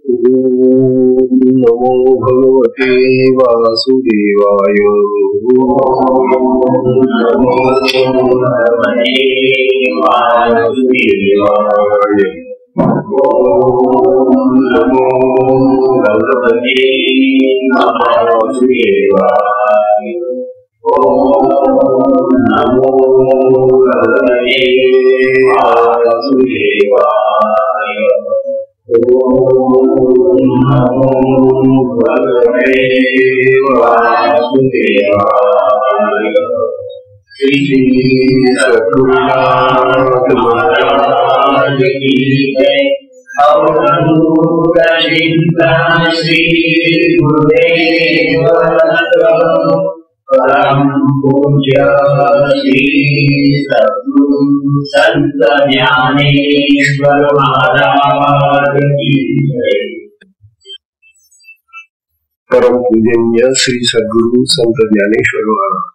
ओम नमो भगवते वासुदेवाय। ओम नमो भगवते वासुदेवाय। ओम नमो भगवते वासुदेवाय। ओम नमो भगवते वासुदेवाय। ओम नमो भगवते वासुदेवाय। श्री सद्गुरुनाथ महाराज की जय। अवधूत चिंतन श्री गुरुदेव परम पूज्य श्री सद्गुरु संत ज्ञानेश्वर महाराज की जय। परम पूजनीय श्री सद्गुरु संत ज्ञानेश्वर महाराज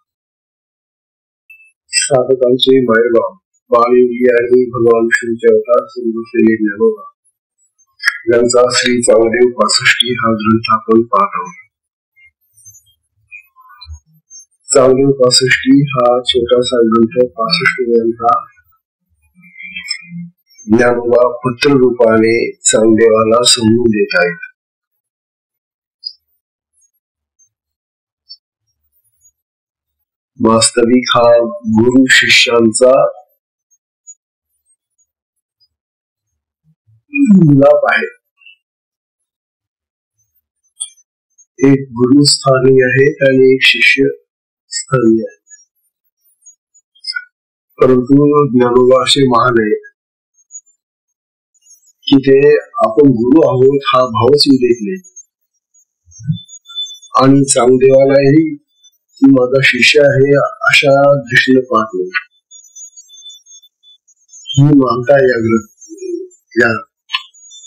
साधकांचे मायबाप बालयोगी आणि भगवान विष्णूचे अवतार श्री ज्ञानोबा यांचा श्री चांगदेव 65 हा ग्रंथ आपण पाहत आहोत। चांगदेव 65 हा छोटासा ग्रंथ 65 ग्रंथा ज्ञानोबा पत्र रूपाने चांगदेवाला समजून देत आहेत। वास्तविक हा गुरु शिष्यांचा मिलाप आहे। एक गुरु स्थानी आहेत आणि एक शिष्य स्थानी आहे, परंतु ज्ञानोबा असे महान आहे की ते आपण गुरु आहोत हा भावच देत नाही आणि चांगदेवालाही माझा शिष्य आहे अशा दृष्टीने पाहत नाही। ही मानता या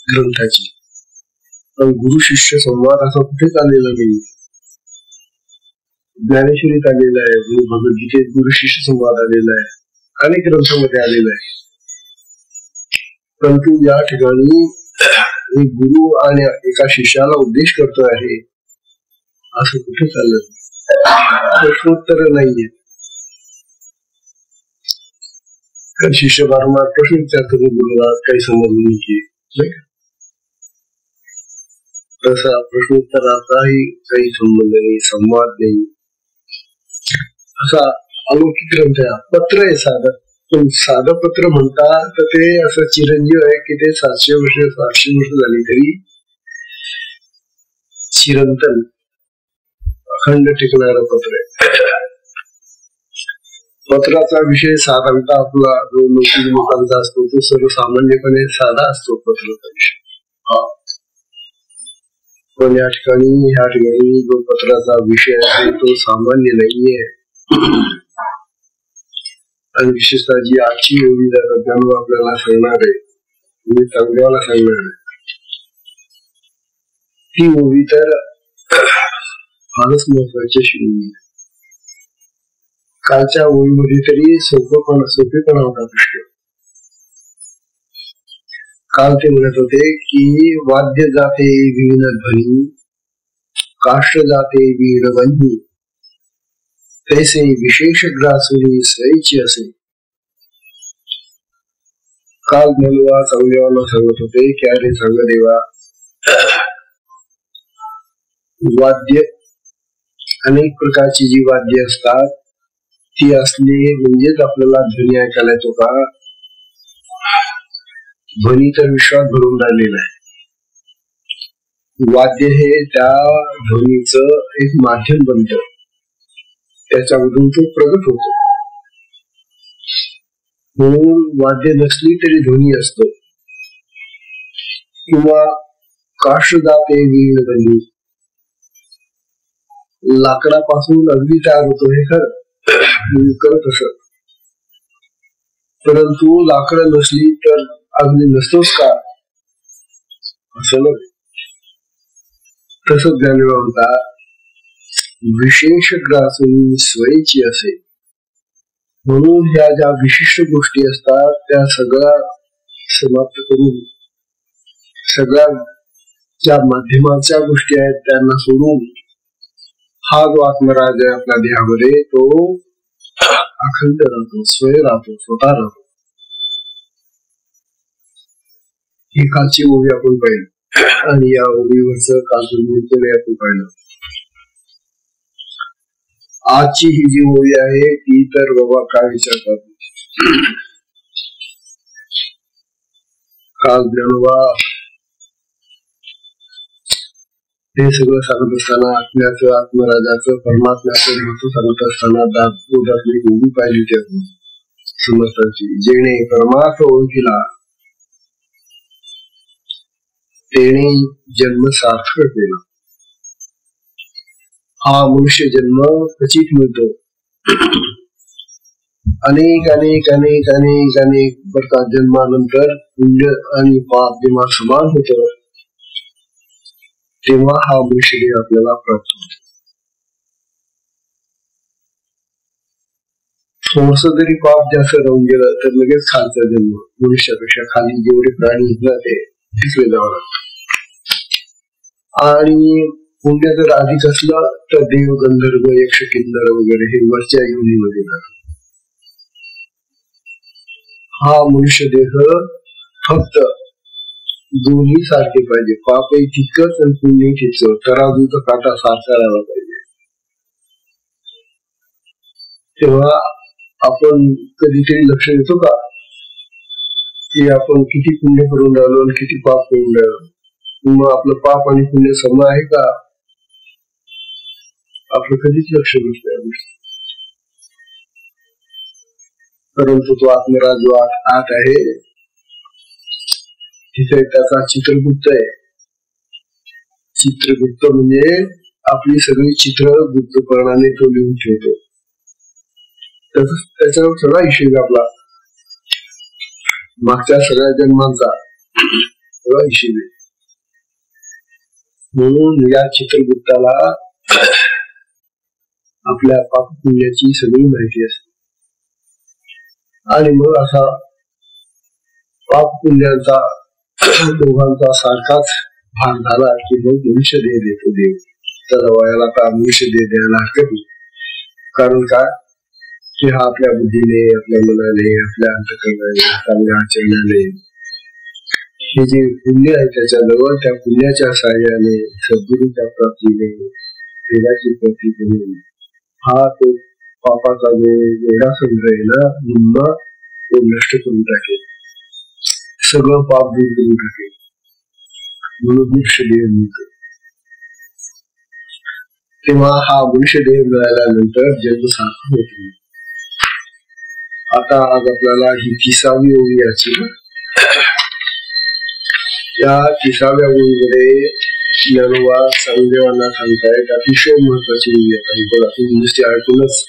ग्रंथाची। पण गुरु शिष्य संवाद असा कुठेच आलेला नाही। ज्ञानेश्वरीत आलेला आहे, भगवद्गीतेत गुरु शिष्य संवाद आलेला आहे, अनेक ग्रंथांमध्ये आलेला आहे, परंतु या ठिकाणी एक गुरु आणि एका शिष्याला उपदेश करतो आहे असं कुठे चाललं प्रश्नोत्तर नाहीये। शिष्य वारंवार प्रश्न विचारतो, गुरुला काही समजलं नाही तसा प्रश्नोत्तराचाही काही संबंध नाही, संवाद नाही। असा अलौकिक ग्रंथ आहे, पत्र आहे साधं। पण साधं पत्र म्हणता तर ते असं चिरंजीव आहे की ते 700 वर्ष 800 वर्ष झाली तरी चिरंतन अखंड टिकणारं पत्र आहे। पत्राचा विषय साधारणतः आपला जो लौकिक लोकांचा असतो तो सर्वसामान्यपणे साधा असतो पत्राचा विषय। पण या ठिकाणी जो पत्राचा विषय आहे तो सामान्य नाहीये आणि विशेषतः जी आजची ओवी ज्ञानोबा आपल्याला सांगणार आहे, मी चांगदेवाला सांगणार आहे, ती ओवी तर फारच महत्वाची अशी ओवी। कालच्या ओवीमध्ये तरी सोपेपणा होता प्रश्न। काल ते म्हणत होते की वाद्य जाते वीण ध्वनी, काष्ट जाते वीण बंधी, तैसे विशेष ग्रासुरी स्वयंची असे। काल ज्ञानोबा चांगदेवाला सांगत होते की अरे चांगदेवा, वाद्य अनेक प्रकारची जी वाद्य असतात ती असली म्हणजेच आपल्याला ध्वनी ऐकायला येतो का? ध्वनी तर विश्वात भरून राहिलेला आहे। वाद्य हे त्या ध्वनीचं एक माध्यम बनतं, त्याच्यामधून तो प्रगट होतो। म्हणून वाद्य नसली तरी ध्वनी असतो। किंवा काष्ट जाते वीण बंदी, लाकडापासून अगदी तयार होतो हे करत असत, परंतु लाकडं नसली तर अगदी नसतोच का असं नाही। तसंच ज्ञानोबा म्हणतात विशेष ग्रासून स्वयंची असे। म्हणून ह्या ज्या विशिष्ट गोष्टी असतात त्या सगळ्या समाप्त करून, सगळ्या ज्या माध्यमाच्या गोष्टी आहेत त्यांना सोडून हा जो आत्मराज आहे आपल्या देहामध्ये तो अखंड राहतो, स्वय राहतो, स्वतः राहतो. ही कालची ओवी आपण पाहिली आणि या ओवीवरच कालचं आपण पाहिलं. आजची ही जी ओवी आहे ती तर बाबा काय विचारतात. काल ज्ञानोबा हे सगळं सांगत असताना आत्म्याचं, आत्मराजाचं, परमात्म्याचं महत्व सांगत असताना दासबोधातली ओवी पाहिली होती आपण समर्थांची. जेणे परमार्थ ओळखीला तेणे जन्म सार्थक केला. हा मनुष्य जन्म क्वचित मिळतो. अनेक अनेक अनेक अनेक अनेक प्रकार जन्मानंतर पुण्य आणि पाप जेव्हा समान होत तेव्हा हा मनुष्य देह आपल्याला प्राप्त होतो. थोडस जरी पाप जास्त राहून गेलं तर लगेच खालचा जन्म, मनुष्यापेक्षा खाली जेवढे प्राणी जाते तिसरे जावं लागतं. आणि पुण्य जर अधिक असलं तर देव, गंधर्व, यक्ष, किन्नर वगैरे हे वरच्या योनीमध्ये जातात. हा मनुष्य देह फक्त दोन्ही सारखे पाहिजे. पापही तितकंच आणि पुण्यही तितकं. तराजूचा काटा सारखा राहिला पाहिजे. तेव्हा आपण कधीतरी लक्ष देतो का की आपण किती पुण्य करून राहिलो आणि किती पाप करून राहिलो. मग आपलं पाप आणि पुण्य सम आहे का? आपलं कधीच लक्ष नसतं. परंतु तो आत्मराज जो आत आहे तिथे त्याचा चित्रगुप्त आहे. चित्रगुप्त म्हणजे आपली सगळी चित्र गुप्तकरणाने तो लिहून ठेवतो. त्याच्यावर सगळा हिशोब आपला मागच्या सगळ्या जन्मांचा सगळा हिशोब आहे. म्हणून या चित्रगुप्ताला आपल्या पाप पुण्याची सगळी माहिती असते. आणि मग असा पाप पुण्याचा दोघांचा सारखाच भाग झाला की मग मनुष्य देह देतो देव. त्याला वयाला आता मनुष्य देह द्यायला हरकत नाही. कारण काय की हा आपल्या बुद्धीने, आपल्या मनाने, आपल्या अंतःकरणाने, चांगल्या आचरणाने हे जे पुण्य आहे त्याच्याजवळ त्या पुण्याच्या साहाय्याने, सद्गुरूच्या प्राप्तीने, देवाची प्राप्तीने हा तो पापाचा जो एवढा संग्रह आहे ना निम्मा तो नष्ट करून टाकेल. सगळं पाप दूर करून टाकेल. म्हणून मनुष्य देह मिळतो. तेव्हा हा मनुष्य देह मिळाल्यानंतर जन्म सार्थक होतो. आता आज आपल्याला ही 30वी ओवी याची. या 30व्या ओवीमध्ये ज्ञानोबा चांगदेवांना सांगतायत अतिशय महत्वाची ओवी आहे. बघा तुम्ही नुसते ऐकूनच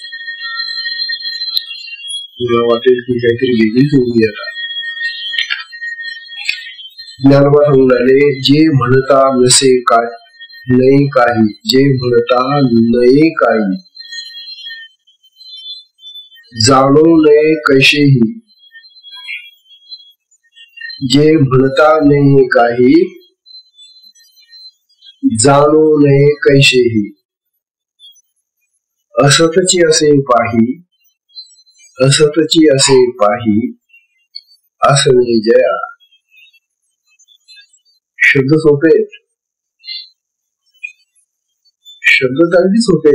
तुला वाटेल की काहीतरी वेगळीच ओवी आहे. ज्ञानोबा सांगून राहिले जे म्हणता नसे काय नाही काही, जे म्हणता नये काही, जाणो नये कैसेही. जे म्हणता नये काही, जाणो नये कैसेही. असतची असे पाही, असतची असे पाही, असणे जया. शब्द सोपे, शब्द तर अगदी सोपे,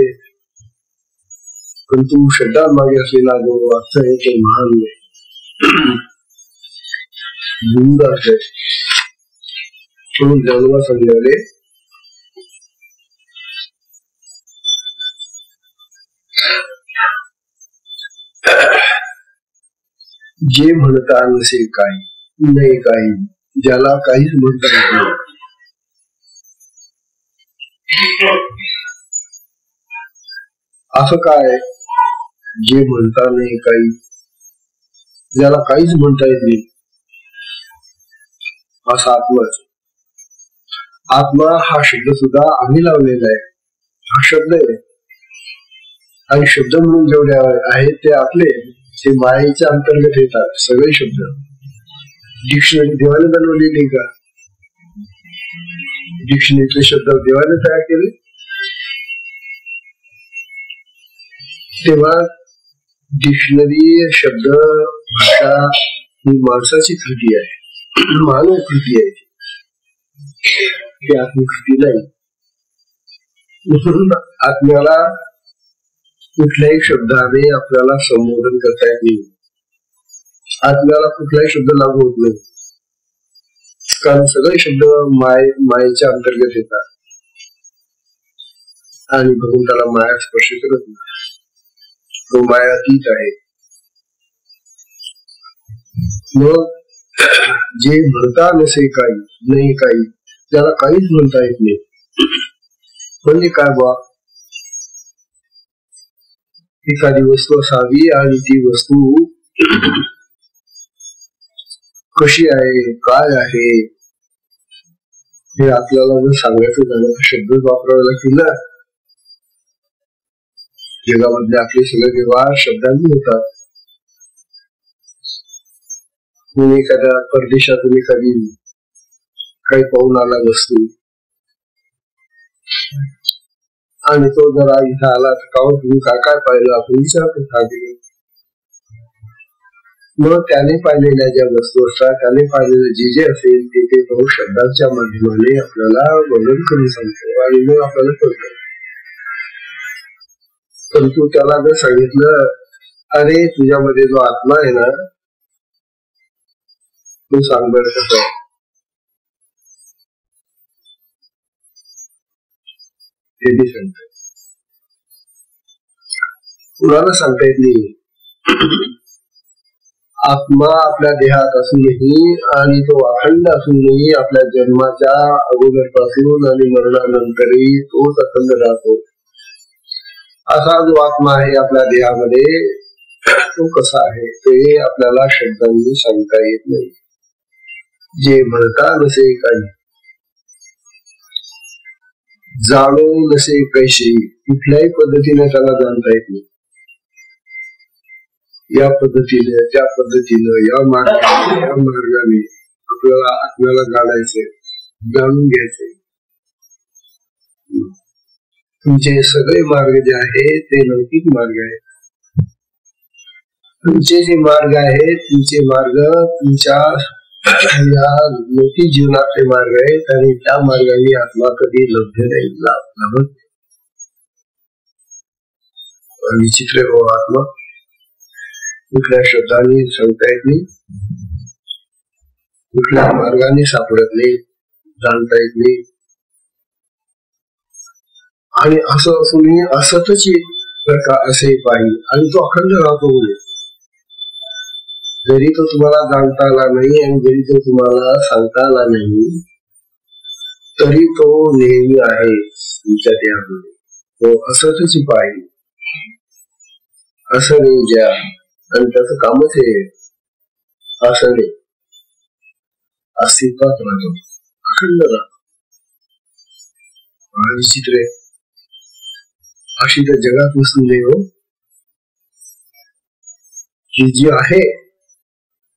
परंतु शब्दांमागे असलेला जो अर्थ आहे तो महान गुंड आहे. म्हणून ज्ञानोबा सांगणारे जे म्हणता नसे काही नाही काही, ज्याला काहीच म्हणता येत नाही. असं काय जे म्हणता नाही काही, ज्याला काहीच म्हणता येत नाही असा आत्मा. आत्मा हा शब्द सुद्धा आम्ही लावलेला आहे. हा शब्द आहे आणि शब्द म्हणून जेवढे आहेत ते आपले, ते मायेच्या अंतर्गत येतात. सगळे शब्द डिक्शनरी देवाने बनवलेली का? डिक्शनरीतले शब्द देवाने तयार केले, तेव्हा डिक्शनरी शब्द भाषा ही माणसाची कृती आहे, मानव कृती आहे, ती आत्मकृती नाही. म्हणून आत्म्याला कुठल्याही शब्दाने आपल्याला संबोधन करता येत नाही. आत्म्याला कुठलाही शब्द लागू होत नाही, कारण सगळे शब्द मायेच्या अंतर्गत येतात आणि भगवंताला माया स्पर्श करत नाही. तो मायातीत आहे. मग जे म्हणता नसे काही नाही, काही त्याला काहीच म्हणता येत नाही. म्हणजे काय बा, एखादी वस्तू असावी आणि ती वस्तू कशी आहे, काय आहे, हे आपल्याला जर सांगायचं झालं तर शब्द वापरावे लागतील ना. जगामधले आपले सगळे व्यवहार शब्दांनी होतात. कोणी एखाद्या परदेशातून एखादी काही पाहून आला वस्तू आणि तो जरा इथं आला तर का तुम्ही काय काय पाहिलं, आपण विचारतो का दिलं. मग त्याने पाहिलेल्या ज्या वस्तू असतात, त्याने पाहिलेलं जे जे असेल ते तो शब्दांच्या माध्यमाने आपल्याला वर्णन करून सांगतो आणि मग आपल्याला कळतं. परंतु त्याला जर सांगितलं, अरे तुझ्यामध्ये जो आत्मा आहे ना, तू सांग बरं कसं आहे, ते बी सांगत. कुणाला सांगता येत नाही. आत्मा आपल्या देहात असूनही आणि तो अखंड असूनही आपल्या जन्माच्या अगोदरपासून आणि मरणानंतरही तोच अखंड राहतो. असा जो आत्मा आहे आपल्या देहामध्ये, तो कसा आहे ते आपल्याला शब्दांनी सांगता येत नाही. जे म्हणता नसे काही, जाणो नसे कैशी, कुठल्याही पद्धतीने त्याला जाणता येत नाही. या पद्धतीने, त्या पद्धतीनं, या मार्गाने आपल्याला आत्म्याला जाणायचे, जाणून घ्यायचे. तुमचे सगळे मार्ग जे आहेत ते लौकिक मार्ग आहेत. तुमचे जे मार्ग आहेत, तुमचे मार्ग तुमच्या या लौकिक जीवनातले मार्ग आहेत आणि त्या मार्गाने आत्मा कधी लब्ध नाही, लाभत. विचित्र हो आत्मा कुठल्या शब्दांनी सांगता येत नाही, कुठल्या मार्गाने सापडत नाही, जाणता येत नाही. आणि असं असूनही असतच असे पाहिजे आणि तो अखंड राहतो. म्हणजे जरी तो तुम्हाला जाणता आला नाही आणि जरी तो तुम्हाला सांगता आला नाही, तरी तो नेहमी आहे तुमच्या देहामध्ये. तो असतच पाहिजे, असं नाही ज्या, आणि त्याचं कामच हे असं नाही, अस्तित्वात राहतो, अखंड राहतो. विचित्र अशी तर जगात वस्तू नाही हो, ही जी आहे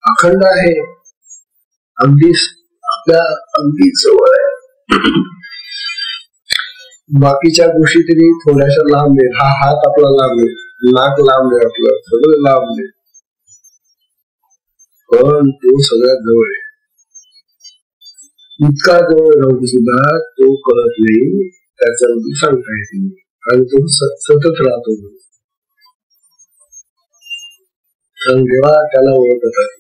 अखंड आहे, अगदी आपल्या अगदी जवळ आहे. बाकीच्या गोष्टी तरी थोड्याशा लांब आहेत. हा हात आपला लांब आहे, नाक लांब आहे, आपलं सगळं लांब आहे, पण तो सगळ्यात जवळ आहे. इतका जवळ राहून सुद्धा तो कळत नाही, त्याच्याबद्दल सांगता येत नाही आणि तो सतत राहतो. जेव्हा त्याला ओळखतात,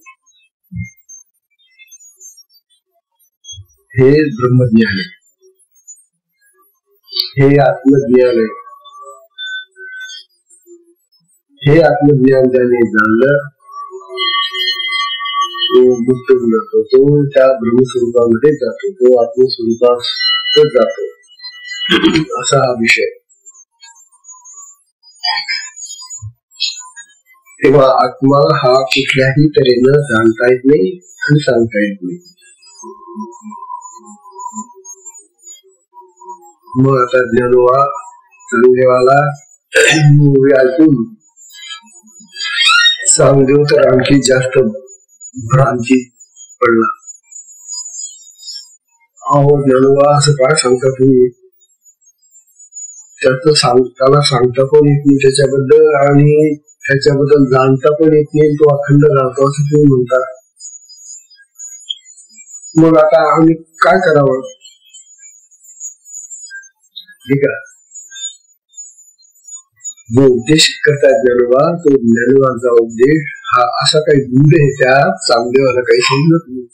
हे ब्रह्मज्ञान आहे, हे आत्मज्ञान आहे. हे आत्मज्ञान ज्याने जाणलं तो मुक्त होऊन जातो, तो त्या ब्रह्मस्वरूपामध्ये जातो, तो आत्मस्वरूपात जातो. असा हा विषय. तेव्हा आत्मा हा कुठल्याही तऱ्हेनं जाणता येत नाही आणि सांगता येत नाही. मग आता ज्ञानोबा चांगदेवाला ऐकून चांगदेव तर आणखी जास्त भ्रांती पडला. अहो ज्ञानोबा असं काय सांगता तुम्ही, त्याला सांगता पण येत नाही त्याच्याबद्दल आणि त्याच्याबद्दल जाणता पण येत नाही, तो अखंड राहतो असं तुम्ही म्हणता. मग आता आम्ही काय करावं? ठीक आहे, जो उपदेश करतायत ज्ञानोबा, तो ज्ञानोबाचा उपदेश हा असा काही गुण आहे त्या चांगदेवाला काही समजत नाही.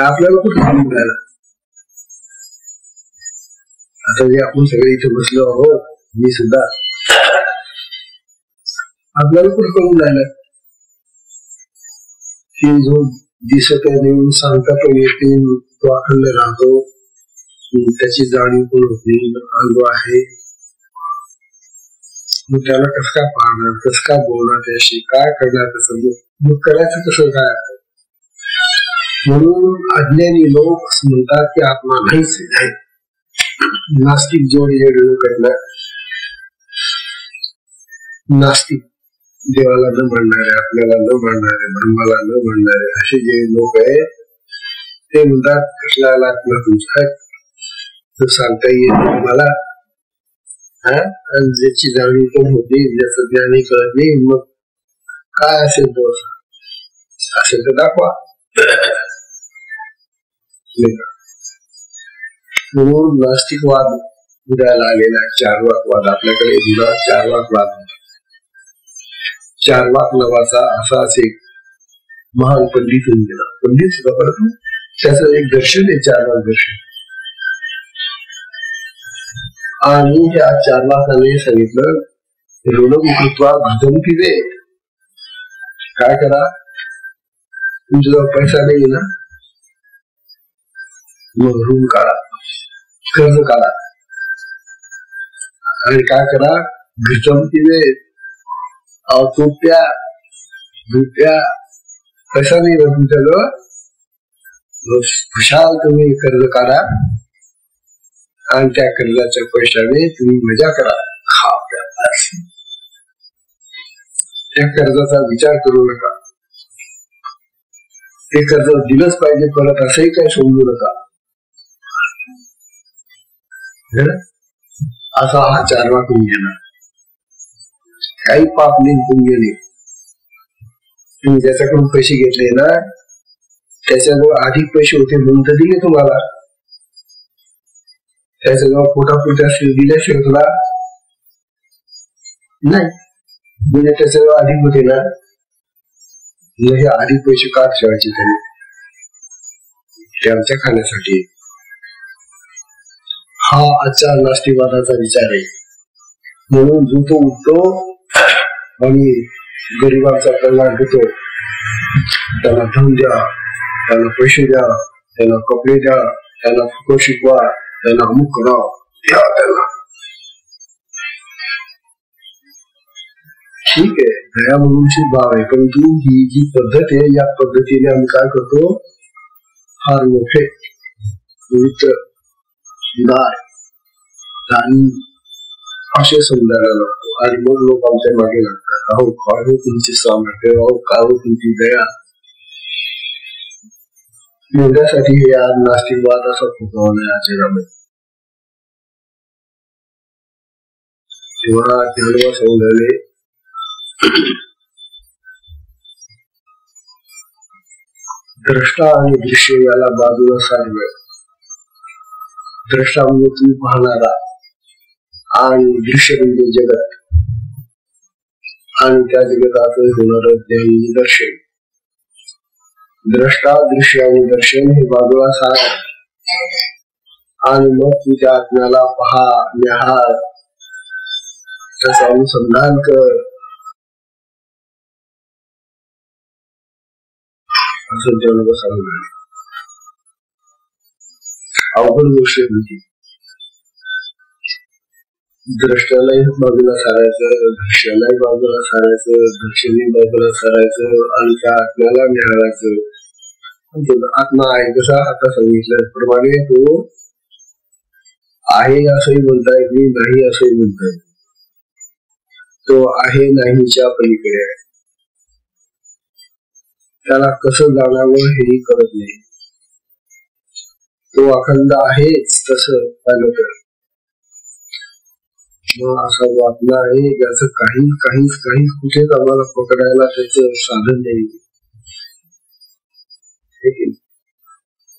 आपल्याला कुठं समजून राहिला? आता जे आपण सगळे इथे बसलो आहोत, मी सुद्धा, आपल्याला कुठं समजून राहिलं की जो दिसत नाही, सांगता पण येते, तो अखंड राहतो, त्याची जाणीव पण होती, अनुभव आहे. मग त्याला कसं काय पाहणार, कसं काय बोलणार, त्याशी काय करणार, तसं मग करायचं कसं काय? म्हणून अज्ञानी लोक म्हणतात की आत्मा नाहीच नाही. नास्तिक जेवढे लोक आहेत ना, नास्तिक, देवाला न मानणारे, आपल्याला न मानणारे, ब्रह्माला न मानणारे, असे जे लोक आहेत ते म्हणतात कसला आत्मा तुमचा सांगता येत मला, आणि ज्याची जाणीव पण होती, ज्याचं ज्ञानही कळत नाही, मग काय असेल तो असेल तर दाखवा. म्हणून नास्तिकवाद उदयाला आलेला आहे. चार्वाकवाद आपल्याकडे जुना चार्वाकवाद, चार्वाक नावाचा असाच एक महान पंडित होऊन गेला. पंडित सुद्धा परंतु त्याचं एक दर्शन आहे चार्वाक दर्शन. आणि या चार्वाकाने सांगितलं ऋणकृत्वा घटम पिबे, काय करा, तुमच्याजवळ पैसा नाही ना, मग ऋण काढा, कर्ज काढा, आणि काय करा, घटम पिबे, दूध प्या, पैसा नाही ना तुमच्याजवळ, खुशाल तुम्ही कर्ज काढा आणि त्या कर्जाच्या पैशाने तुम्ही मजा करा, खा प्या. त्या कर्जाचा विचार करू नका, ते कर्ज दिलंच पाहिजे परत असंही काही समजू नका. असा हा चार्वाक होऊन गेला. काही पाप नाही, पुण्य नाही. तुम्ही ज्याच्याकडून पैसे घेतले ना, त्याच्याजवळ अधिक पैसे होते म्हणून तर दिले तुम्हाला, त्याच्याजवळ पोटापुरत्या दिल्याशिवाय तुला नाही म्हणजे त्याच्याजवळ अधिक होते ना, हे अधिक पैसे का ठेवायचे त्यांनी, त्यांच्या खाण्यासाठी. हा आजच्या नास्तिकवादाचा विचार आहे. म्हणून जो तो उठतो आणि गरिबांचा कल्याण होतो, त्याला धन द्या, त्याला पैसे द्या, त्याला कपडे द्या, त्याला फुकट शिकवा, त्याला अमुक करा, द्या त्याला. ठीक आहे, दया म्हणूनची बाब आहे, परंतु ही जी पद्धत आहे, या पद्धतीने आम्ही काय करतो, फार मोठे पवित्र दानी असे समजायला लागतो. आणि मग लोक आमच्या मागे लागतात, अहो काय हो तुमची सामर्थ्य, अहो काय हो तुमची दया. एवढ्यासाठी या नास्तिकवाद असा फुटवला या जगामध्ये. तेव्हा ज्ञानोबा समजायले द्रष्टा आणि दृश्य याला बाजूला साधलं. द्रष्टा म्हणजे तुम्ही पाहणारा आणि दृश्य म्हणजे जगत, आणि त्या जगतात होणार ज्ञान दर्शन. द्रष्टा, दृश्य आणि दर्शन हे बाजूला साध, आणि मग तुझ्या आत्म्याला पहा, निहाळ, त्याचं अनुसंधान कर, असं ज्ञानोबा सांगणार. अवघड गोष्ट होती. द्रष्ट्यालाही बाजूला सारायचं, दृश्यालाही बाजूला सारायचं, दर्शनी बाजूला सारायचं, आणि त्या आत्म्याला निहाळायचं. आत्मा आहे कसा आता सांगितल्याप्रमाणे तो आहे असंही म्हणता येत नाही, नाही असंही म्हणता येत. तो आहे नाहीच्या पलीकडे आहे. त्याला कसं जाणावं हेही कळत नाही. तो अखंड आहेच तसं पाहिलं तर मग असा जो आत्मा आहे ज्याचं काहीच काहीच काहीच कुठेच आम्हाला पकडायला त्याचं साधन नाही.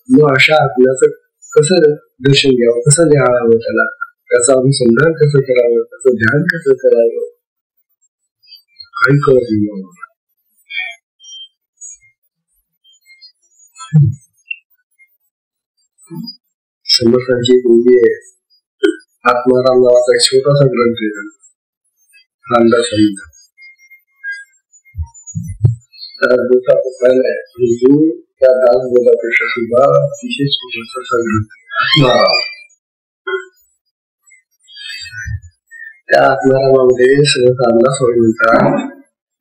मग अशा आत्म्याचं कसं दर्शन घ्यावं, कसं न्यावं, त्याचं अनुसंधान कसं करावं, त्याचं ध्यान कसं करावं काही कळत नाही. समर्थांची मुलगी आहे, आत्माराम नावाचा एक छोटासा ग्रंथ आहे, रामदास स्वामी पाहिलाय. त्या दासबोधापेक्षा सुद्धा अतिशय छोटासा ग्रंथ आत्माराम. त्या आत्मारामामध्ये सहज रामदास स्वामी म्हणतात,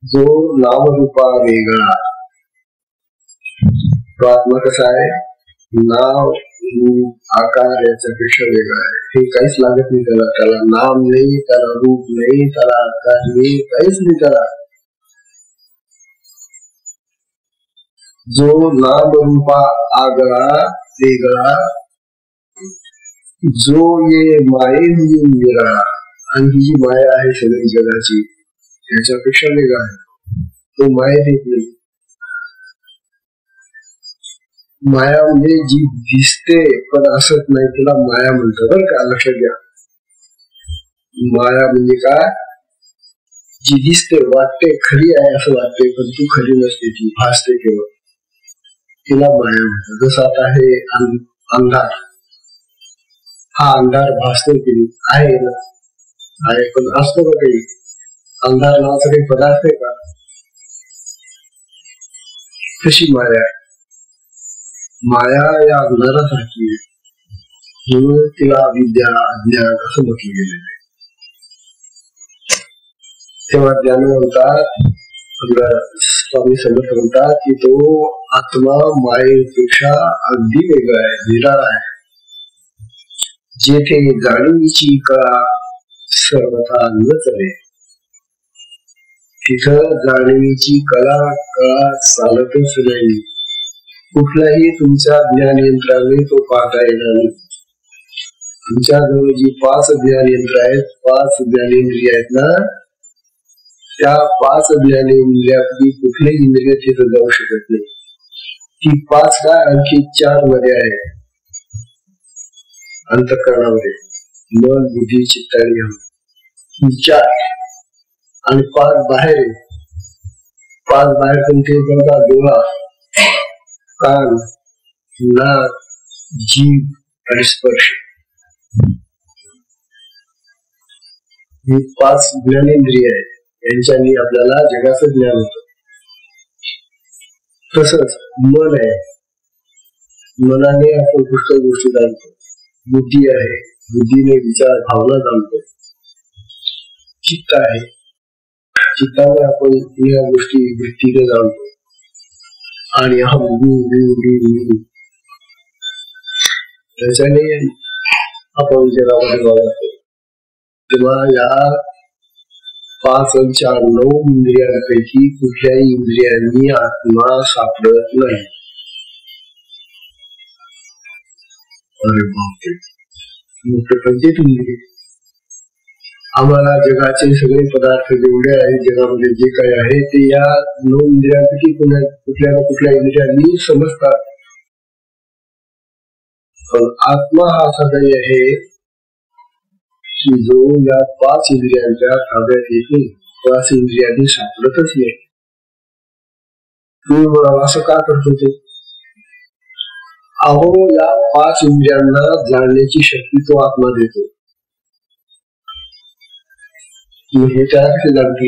जो नामरूपा वेगळा तो आत्मा कसा आहे, नाव आकार याच्यापेक्षा वेगळा आहे. हे काहीच लागत नाही त्याला, त्याला नाम नाही, त्याला रूप नाही, त्याला आकार नाही, काहीच नाही त्याला. जो नाम रूपा आगळा वेगळा, जो ये माये निराळा, आणि ही जी माया आहे सगळी जगाची याच्यापेक्षा वेगळा आहे. तो मायेत येत नाही. माया म्हणजे जी दिसते पण असत नाही तिला माया म्हणतात बरं का, लक्षात घ्या. माया म्हणजे काय, जी दिसते, वाटते, खरी आहे असं वाटते पण तू खरी नसते, ती भासते केवळ, तिला माया म्हणतात. जसं आता हे अंधार, हा अंधार भासते की आहे ना, आहे पण असतो का काही, अंधार नावाचा काही पदार्थ आहे का, कशी माया आहे. माया या अंधारासारखी आहे, म्हणून तिला विद्या अज्ञान असं म्हटलं गेलेलं आहे. तेव्हा ज्ञान म्हणतात, स्वामी समर्थ म्हणतात की तो आत्मा मायेपेक्षा अगदी वेगळा आहे, निराळा आहे. जेथे जाणीवीची कळा सर्वथा न चले, तिथं जाणीवीची कळा चालतच नाही. कुठल्याही तुमच्या ज्ञान यंत्राने तो पाहता येणार नाही. तुमच्याजवळ जी 5 ज्ञान यंत्र आहेत, 5 ज्ञानेंद्रिय आहेत ना, त्या 5 ज्ञानेंद्रियापैकी कुठलेही इंद्रिय तिथं जाऊ शकत नाही. ती 5 काय, आणखी 4 मध्ये आहे, अंतःकरणामध्ये, मन बुद्धी चित्त आणि अहंकार, 4 आणि 5 बाहेर आहे. 5 बाहेर कोणते बघा, डोळा, कान, नाक, जीभ आणि स्पर्श, ही 5 ज्ञानेंद्रिय आहेत. यांच्यानी आपल्याला जगाचं ज्ञान होतं. तसंच मन आहे, मनाने आपण पुष्कळ गोष्टी जाणतो. बुद्धी आहे, बुद्धीने विचार भावना जाणतो. चित्त आहे, चित्ताने आपण या गोष्टी वृत्तीने जाणतो. आणि त्याच्याने आपण जगामध्ये वावरतो. तेव्हा या 5 आणि 4 9 इंद्रियांपैकी कुठल्याही इंद्रियांनी आत्मा सापडत नाही. अरे बापरे, मोठे पंचायत इंद्रिय. आम्हाला जगाचे सगळे पदार्थ जेवढे आहेत, जगामध्ये जे काही आहे ते या 9 इंद्रियांपैकी कुठल्या ना कुठल्या इंद्रियांनी समजतात. पण आत्मा हा असा काही आहे की जो या 5 इंद्रियांच्या ताब्यात येत नाही, 5 इंद्रियांनी सापडतच नाही. तुम्ही म्हणाल असं का करतो ते? अहो, या 5 इंद्रियांना जाणण्याची शक्ती तो आत्मा देतो. हे त्याला जाणते,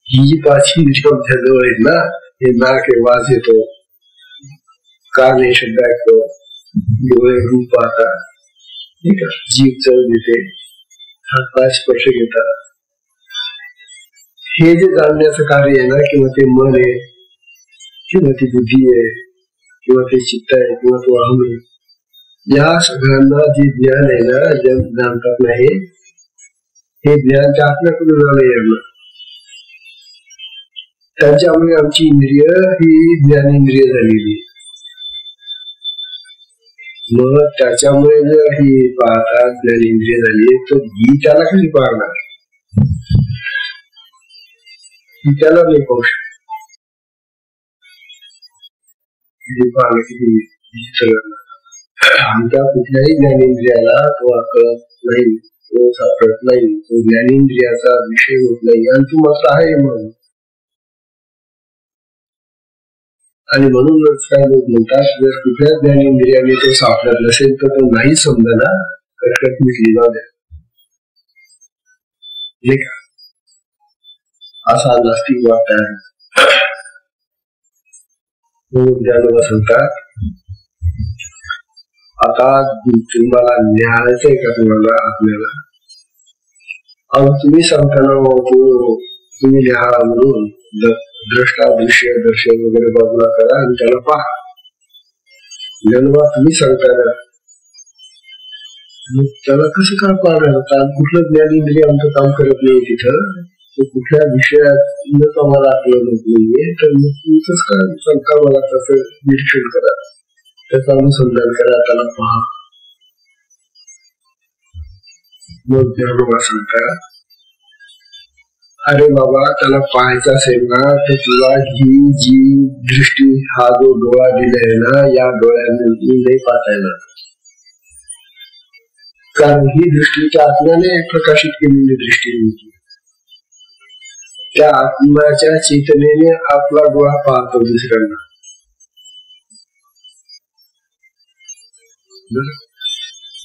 ही जी 5 इंद्रिय जवळ आहेत ना, हे नाक आहे, वास येतो, कान हे शब्द ऐकतो, डोळे रूप पाहतात, ठीक आहे, जीभ चव देते, हात पाय स्पर्श घेतात. हे जे जाणण्याचं कार्य आहे ना, किंवा ते मन आहे, किंवा ती बुद्धी आहे, किंवा ते चित्त आहे, किंवा तो अहम आहे, या सगळ्यांना जे ज्ञान आहे ना, जे जाणतात नाही, हे ज्ञान त्या आपल्याकडून आलं. त्यांच्यामुळे आमची इंद्रिय ही ज्ञानेंद्रिय झालेली. मग त्याच्यामुळे जर ही पाहतात ज्ञानेंद्रिय झाली तर ही त्याला कशी पाहणार? ही त्याला नाही पाहू शकत. पाहणं किती आमच्या कुठल्याही ज्ञानेंद्रियाला तो कळत नाही, तो सापडत नाही, तो ज्ञानेंद्रियाचा विषय होत नाही आणि तू मात्र आहे म्हणून. आणि म्हणूनच काय लोक म्हणतात जर कुठल्या ज्ञानेंद्रियाने तो सापडत नसेल तर तो नाही समजा कटकट मिटली जाऊ द्या, नाही का? असा नास्तिक वाटत आहे. म्हणून त्या लोक सांगतात आता तुम्हाला न्यायाचं आहे का? तुम्हाला आपल्याला तुम्ही सांगताना तुम्ही लिहा म्हणून द्रष्टा दृश्य दर्शन वगैरे बाजूला करा आणि त्याला पहा. ज्ञानोबा तुम्ही सांगताना त्याला कसं काय पाहणार? कुठलं ज्ञानेंद्रिय आमचं काम करत नाही तिथं, कुठल्या विषयात आम्हाला आपलं होत नाहीये, तर मग तुमचंच काय सांगता? मला तसं निरीक्षण करा, त्याचं अनुसंधान करा, त्याला पहा. मग ज्ञानोबा सांगतात अरे बाबा त्याला पाहायचं असेल ना तर तुला ही जी दृष्टी, हा जो डोळा दिलाय ना, या डोळ्याने नाही पाहता येणार, कारण ही दृष्टी त्या आत्म्याने प्रकाशित केलेली दृष्टी होती. त्या आत्म्याच्या चेतनेने आपला डोळा पाहतो दुसऱ्यांना.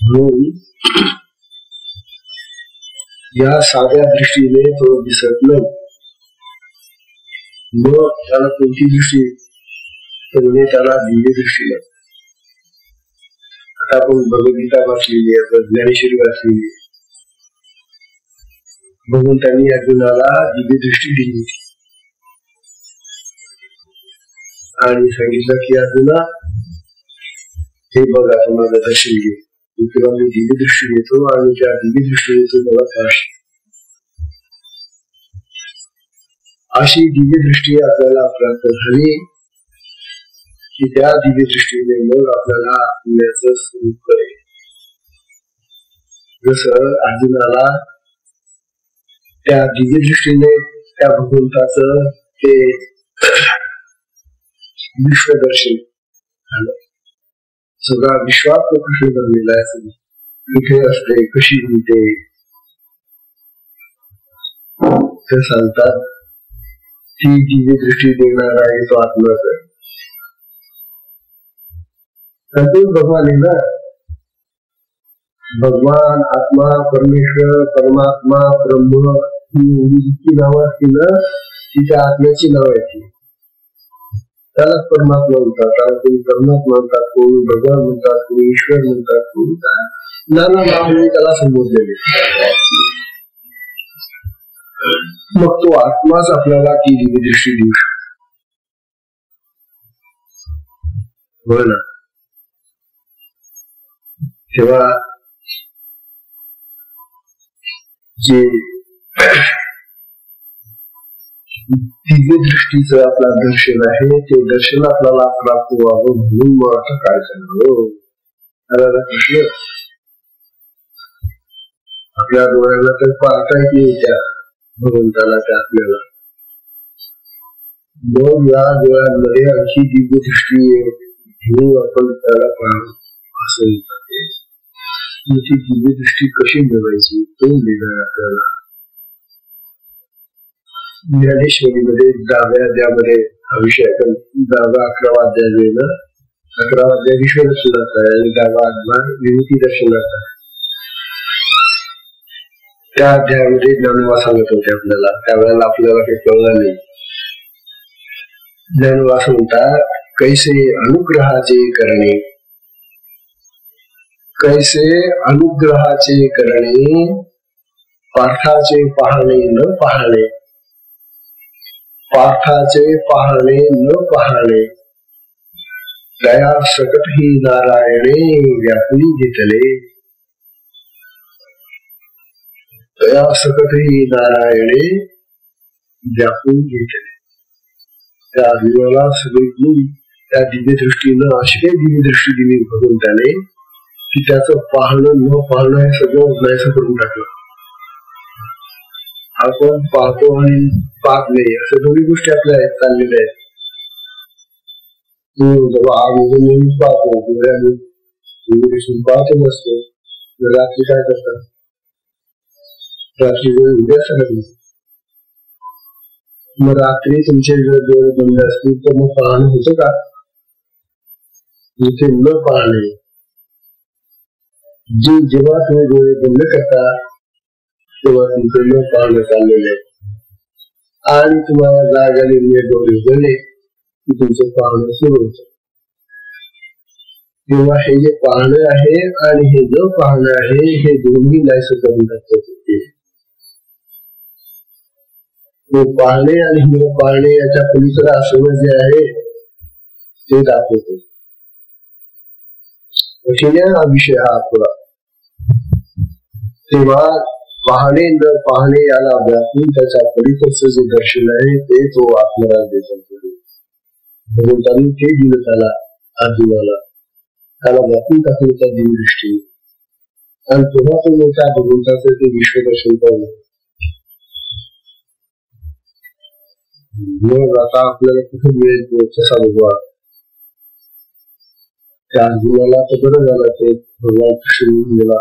म्हणून या साध्या दृष्टीने तो दिसत नाही. मग त्याला कोणती दृष्टी? तर त्याला दिव्य दृष्टी लागते. आता आपण भगवद्गीता वाचलेली आहे, ज्ञानेश्वरी वाचलेली आहे. म्हणून त्यांनी अर्जुनाला दिव्य दृष्टी दिली आणि सांगितलं की अर्जुना हे बघा, तुम्हाला दर्शन घे, तुला मी दिव्य दृष्टी देतो आणि त्या दिव्य दृष्टीने तू मला पाहशील. अशी दिव्य दृष्टी आपल्याला प्राप्त झाली की त्या दिव्य दृष्टीने मग आपल्याला आत्म्याचं स्वरूप कळेल. जसं अर्जुनाला त्या दिव्य दृष्टीने त्या भगवंताचं ते विश्वदर्शन झालं. सगळा विश्वास तो कृष्ण बनलेला आहे. कुठे असते, कशी मिळते ते सांगतात. ती दिव्य दृष्टी देणारा आहे तो आत्मा. भगवान आहे ना, भगवान, आत्मा, परमेश्वर, परमात्मा, ब्रह्म ही जितकी नावं असतील ना ती त्या आत्म्याची नाव आहे. त्यालाच परमात्मा म्हणतात, त्याला कोणी परमात्मा म्हणतात, कोणी भगवान म्हणतात, कोणी ईश्वर म्हणतात, कोणी नाना नावाने त्याला संबोधलेले. मग तो आत्माच आपल्याला ती दिव्य दृष्टी देऊ शकतो ना. तेव्हा जे दिव्य दृष्टीचं आपला दर्शन आहे ते दर्शन आपल्याला प्राप्त व्हावं म्हणून मग आता काय झालं कृष्ण आपल्या डोळ्याला तर पाहता येते त्या भगवंताला, त्या आपल्याला. मग या डोळ्यांमध्ये आणखी दिव्य दृष्टी घेऊन आपण त्याला पाहावं असं म्हणतात. ती दिव्य दृष्टी कशी मिळवायची तो मिळणार आपल्याला. ज्ञानेश्वरीमध्ये 10व्या अध्यायामध्ये हा विषय आपण 10वा 11वा अध्याय ना, 11वा अध्याय विश्व दर्शनाचा आहे आणि 10वा अध्याय विभूती दर्शनाचा आहे. त्या अध्यायामध्ये ज्ञानोबा सांगत होते आपल्याला. त्यावेळेला आपल्याला काही कळलं नाही. ज्ञानोबा म्हणतात कैसे अनुग्रहाचे करणे, कैसे अनुग्रहाचे करणे, पार्थाचे पाहणे न पाहणे, पार्थाचे पाहणे न पाहणे, दया सकट ही नारायणे व्यापुनी घेतले, दया सकट ही नारायणे व्यापून घेतले. त्या अर्जुनाला सगळी त्या दिव्य दृष्टीनं अशी काही दिव्य दृष्टी दिली भगवंताने की त्याचं पाहणं न पाहणं हे सगळं नाहीसं करून टाकलं. आपण पाहतो आणि पाहत नाही अशा दोन्ही गोष्टी आपल्या आहेत चाललेल्या आहेत. नेहमी पाहतो पाहतच असतो. रात्री काय करतात, रात्री वेळ उद्या सगळं. मग रात्री तुमचे जर डोळे बंद असतील तर मग पाहणं होतं का? इथे न पाहणे, जेव्हा तुम्ही डोळे बंद करता तेव्हा तुमचं न पाहणं चाललेलं आहे आणि तुम्हाला जाग आलेले डोळे उघडले की तुमचं पाहणं सुरू होतं. तेव्हा हे जे पाहणं आहे आणि हे न पाहणं आहे हे दोन्ही नाहीसं करून टाकतात. पाहणे आणि न पाहणे याच्या पलीकडे असणं जे आहे ते दाखवतो. हा विषय हा थोडा. तेव्हा पाहणे न पाहणे याला व्यापून त्याच्या पलीकडचं जे दर्शन आहे ते तो आत्मराज देतात. भगवंतांनी ते दिलं त्याला, अर्जुनाला, त्याला व्यापून टाकलं त्या दिव्यदृष्टीने आणि तेव्हा तो त्या भगवंताचं ते विश्वदर्शन पावलं. मग आता आपल्याला कुठे मिळेल तसा भगवान. त्या अर्जुनाला तर बरं झालं ते भगवान कृष्ण गेला,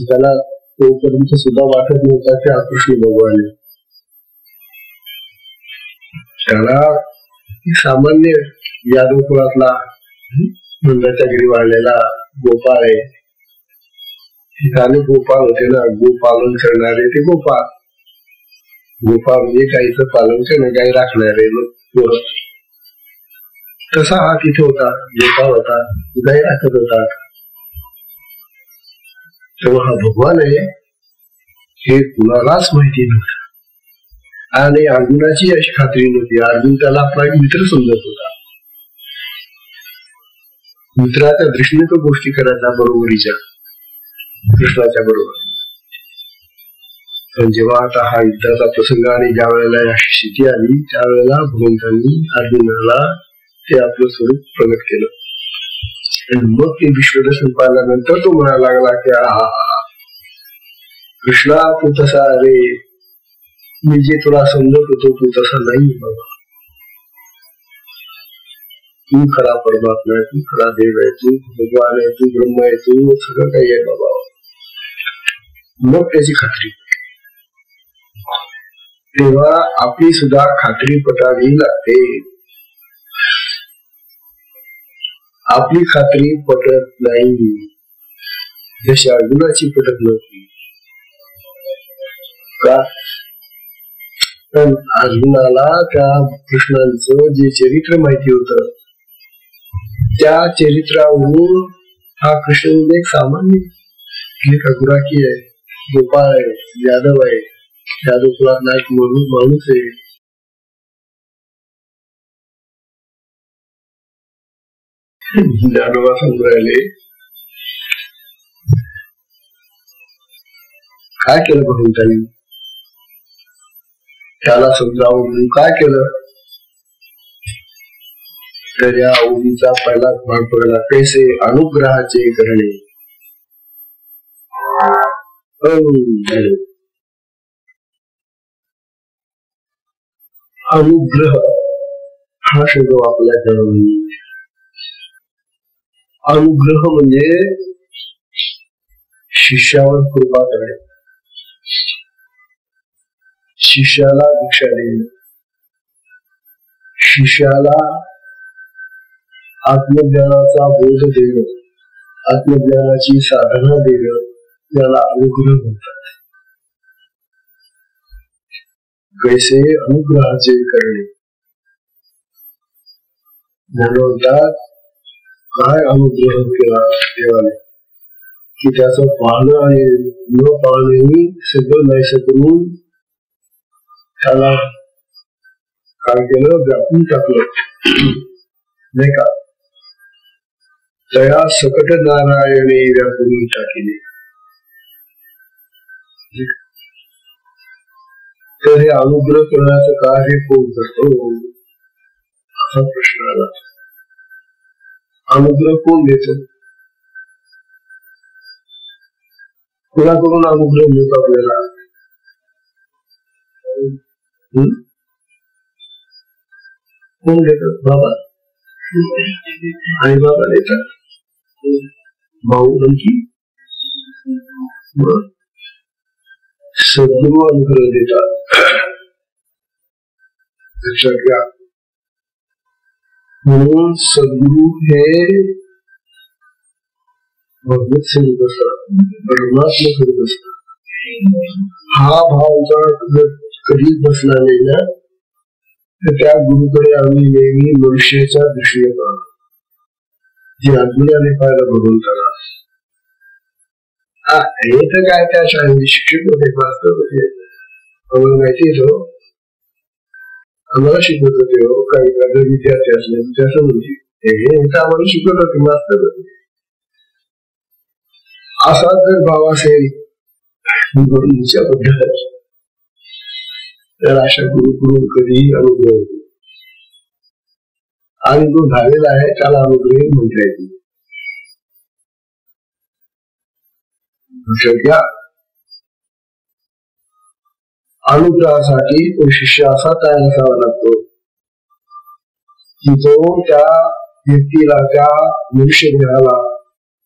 त्याला तोपर्यंत सुद्धा वाटत नव्हता की हा कृष्ण भगवान आहे. त्याला सामान्य यादव कुळातला मंदाच्या घरी वाढलेला गोपाळ आहे. ठिकाणी गोपाळ होते ना, गोपालन करणारे ते गोपाळ. गोपाळ म्हणजे गाईचं पालन करणं, गाई राखणारे लोक. तसा हा तिथे होता, गोपाळ होता, गाई राखत होता. तेव्हा हा भगवान आहे हे कुणालाच माहिती नव्हतं आणि अर्जुनाची अशी खात्री नव्हती. अर्जुन त्याला आपला मित्र समजत होता. मित्राच्या दृष्टीने तो गोष्टी करायचा बरोबरीच्या कृष्णाच्या बरोबर. पण जेव्हा आता हा युद्धाचा प्रसंग आणि ज्या वेळेला अशी स्थिती आली त्यावेळेला भगवंतांनी अर्जुनाला ते आपलं स्वरूप प्रगट केलं आणि मग ते विश्वदर्शन पाहिल्यानंतर तो म्हणायला लागला की कृष्णा तू तसा, अरे मी जे तुला समजत होतो तू तसा नाही बाबा. तू खरा परमात्मा आहे, तू खरा देव आहे, तू भगवान आहे, तू ब्रह्म आहे, तू सगळं काही आहे बाबा. मग त्याची खात्री. तेव्हा आपली सुद्धा खात्री पटावी लागते. आपली खात्री पटत नाही जशी अर्जुनाची पटत नव्हती. का? पण अर्जुनाला त्या कृष्णांचं जे चरित्र माहिती होतं त्या चरित्रावरून हा कृष्ण एक सामान्य एक अगुराकी आहे, गोपाळ आहे, यादव आहे, यादव कुळातला एक माणूस आहे. ज्ञानोबा सांगू राहिले काय केलं भगवंतांनी त्याला समजावून म्हणून काय केलं तर या ओळीचा पहिला भाग पडला, कैसे अनुग्रहाचे करणे. अनुग्रह हा शब्द वापरला जातो. अनुग्रह म्हणजे शिष्यावर कृपा करणे, शिष्याला दीक्षा देणे, शिष्याला आत्मज्ञानाचा बोध देणं, आत्मज्ञानाची साधना देणं याला अनुग्रह म्हणतात. कैसे अनुग्रहाचे करणे म्हणतात. काय अनुग्रह केला देवाने की त्याचं पाहणं आणि न पाहणेही सगळं नाहीसं करून त्याला काय केलं, व्यापून टाकलं नाही का. तया सकट नारायणे व्यापून टाकले. तर हे अनुग्रह करण्याचं कार्य कोण करतो असा प्रश्न आला. अनुग्रह कोण देत? कोणाकडून अनुग्रह मिळतो आपल्याला? कोण देतात? बाबा. आई बाबा देतात, भाऊ आणखी सद्गुरु अनुग्रह देतात. लक्षात घ्या. म्हणून सद्गुरु हे भगवत सेवक असतात, परमात्मा सेवक असतात. हा भाव जर कधीच बसला नाही ना, तर त्या गुरुकडे आम्ही नेहमी मनुष्याच्या दृष्टीने पाहतो, जे आत्म्याने पाहिलं भगवंताला. हे तर काय त्या शाळेमध्ये शिक्षक होते, मास्तर होते, आम्हाला माहिती येतो, आम्हाला शिकवत होते. काही विद्यार्थी असले त्याचं म्हणजे हे तर आम्हाला शिकवत होते, मास्तर होते. असा जर भाव असेल गुरुंच्याबद्दल, तर अशा गुरुकडून कधीही अनुग्रह होतो. आणि जो झालेला आहे त्याला अनुग्रह म्हटले येते. अनुग्रहासाठी तो शिष्य असा तयार असावा लागतो की तो त्या व्यक्तीला, त्या मनुष्य देहाला,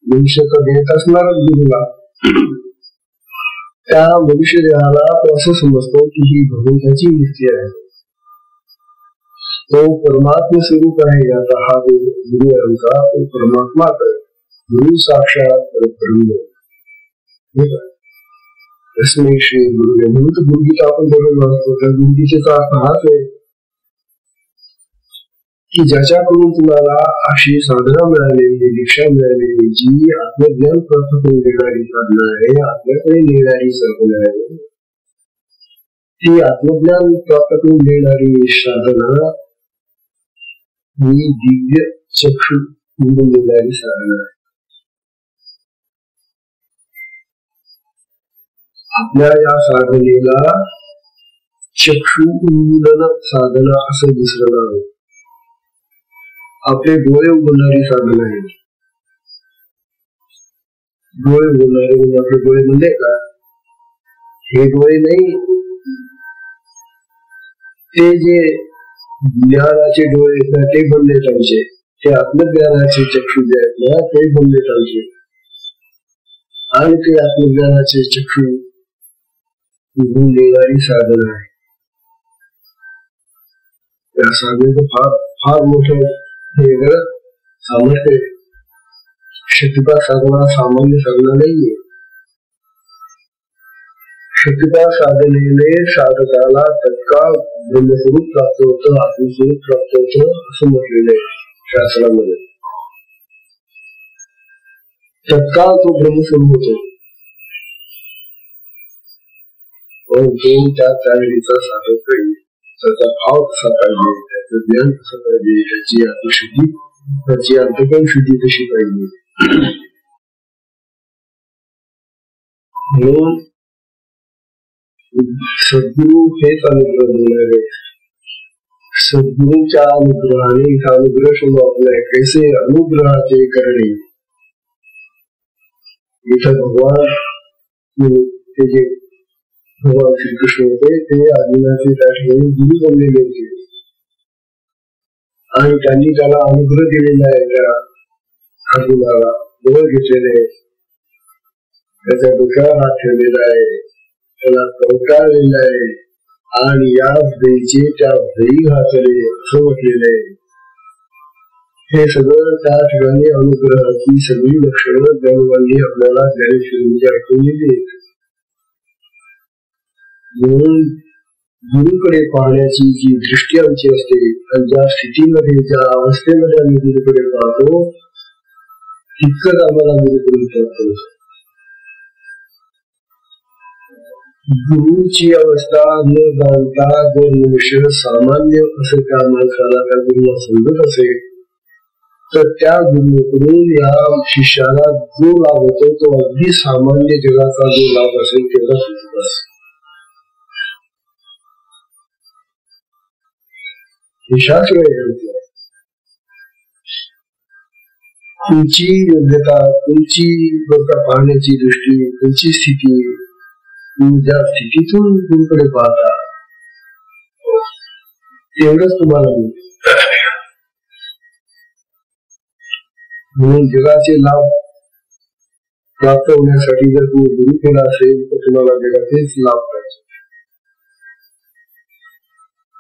मनुष्याचा देत असणार गुरुला, त्या मनुष्य देहाला तो असं समजतो की ही भगवंताची मूर्ती आहे, तो परमात्मा स्वरूप आहे. आता हा जो गुरु आहे आमचा, तो परमात्मा आहे, गुरु साक्षात परब्रह्म. श्री गुरुदेव म्हणून तर गुरुगीता आपण दररोज वाचतो. त्या गुरुगीतेचा अर्थ हाच आहे की ज्याच्याकडून तुम्हाला अशी साधना मिळालेली, दीक्षा मिळालेली, जी आत्मज्ञान प्राप्त करून देणारी साधना आहे, आपल्याकडे नेणारी साधना आहे, ती आत्मज्ञान प्राप्त करून देणारी साधना ही दिव्य चक्षु उघडून देणारी साधना आहे. आपल्या या साधनेला चक्षु उन्मीलन साधना असं दुसरं नाव आहे. आपले डोळे उघडणारी साधना आहे. डोळे उघडणारे म्हणजे आपले डोळे म्हणजे का? हे डोळे नाही, ते जे ज्ञानाचे डोळे आहेत ना, ते बनले पाहिजे. ते आत्मज्ञानाचे चक्षु जे आहेत ना, ते बनले पाहिजे. आणि ते आत्मज्ञानाचे चक्षु उघडून देणारी साधना आहे. त्या साधनेचं फार फार मोठं सामर्थ्य. शक्तिपात साधना सामान्य साधना नाहीये. शक्तिपात साधनेने साधकाला तत्काळ ब्रह्मस्वरूप प्राप्त होतं, आत्मस्वरूप प्राप्त होतं असं म्हटलेलं आहे शास्त्रामध्ये. तत्काळ तो ब्रह्मस्वरूप होतो. तो त्या त्यावेळीचा साधक पाहिजे, त्याचा भाव कसा पाहिजे, त्याचं ज्ञान कसं पाहिजे, त्याची आत्मशुद्धी, त्याची अंतकरण शुद्धी कशी पाहिजे. म्हणून सद्गुरु हेच अनुग्रह देणारे. सद्गुरूच्या अनुग्रहाने इथं अनुग्रह शोध आपलाय. कैसे अनुग्रहाचे करणे. इथं भगवान ते जे भगवान श्रीकृष्ण होते, ते अर्जुनाचे त्या ठिकाणी गुरु बनलेले होते आणि त्यांनी त्याला अनुग्रह दिलेला आहे. त्या अर्जुनाला जवळ घेतलेले, त्याच्या डोक्यावर हात ठेवलेला आहे, त्याला कवटाळलेला आहे आणि या वेळीचे त्या वेळी घातले असं म्हटलेलं आहे. हे सगळं त्या ठिकाणी अनुग्रहाची सगळी लक्षणं ज्ञानवांनी आपल्याला ज्ञानेश्वरींची आठवलेली आहेत. म्हणून गुरुकडे पाहण्याची जी दृष्टी आमची असते आणि ज्या स्थितीमध्ये, ज्या अवस्थेमध्ये आम्ही गुरुकडे पाहतो, तितकंच आम्हाला गुरुकडून प्राप्त होतं. गुरुची अवस्था न जाणता जर मनुष्य सामान्य असं त्या माणसाला, त्या गुरुला समजत असेल, तर त्या गुरुकडून या शिष्याला जो लाभ होतो तो अगदी सामान्य जगाचा जो लाभ असेल तेवढा सुचत असेल. हे शास्त्र आहे. तुमची योग्यता, तुमची पाहण्याची दृष्टी, तुमची स्थिती, तुम्ही ज्या स्थितीतून गुरुकडे पाहता तेवढंच तुम्हाला मिळते. म्हणून जगाचे लाभ प्राप्त होण्यासाठी जर तुम्ही गुरु केला असेल तर तुम्हाला जगाचेच लाभ पाहिजे.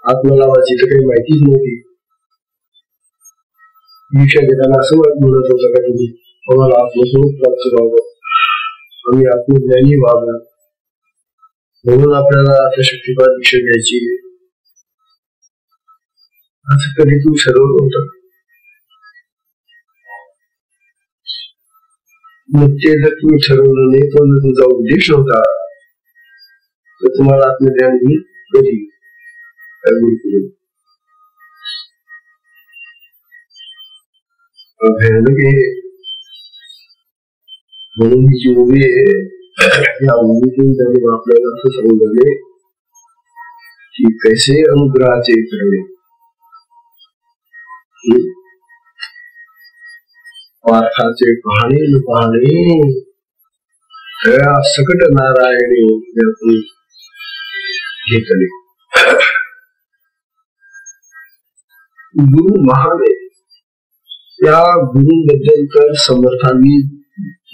आत्मलाभाची तर काही माहितीच नव्हती. दीक्षा घेताना असं म्हणत होतं का तुम्ही आम्हाला आत्मस्वरूप प्राप्त व्हावं, आम्ही आत्मज्ञानी व्हावं, म्हणून आपल्याला आता शक्तिपात दीक्षा घ्यायची, असं कधी तू ठरवलं होतं? मग ते जर तुम्ही ठरवलं नाही, तो जर तुमचा उद्देश होता तर तुम्हाला आत्मज्ञान होईल कधी? भयानक आहे. म्हणून ही जी ओवी आहे या ओवीतून त्यांनी आपल्याला असं समजले की कैसे अनुग्रहाचे करणे. पार्थाचे पाहणे न पाहणे त्या सकट नारायणी घेतले. गुरु महान आहे. त्या गुरुबद्दल तर समर्थांनी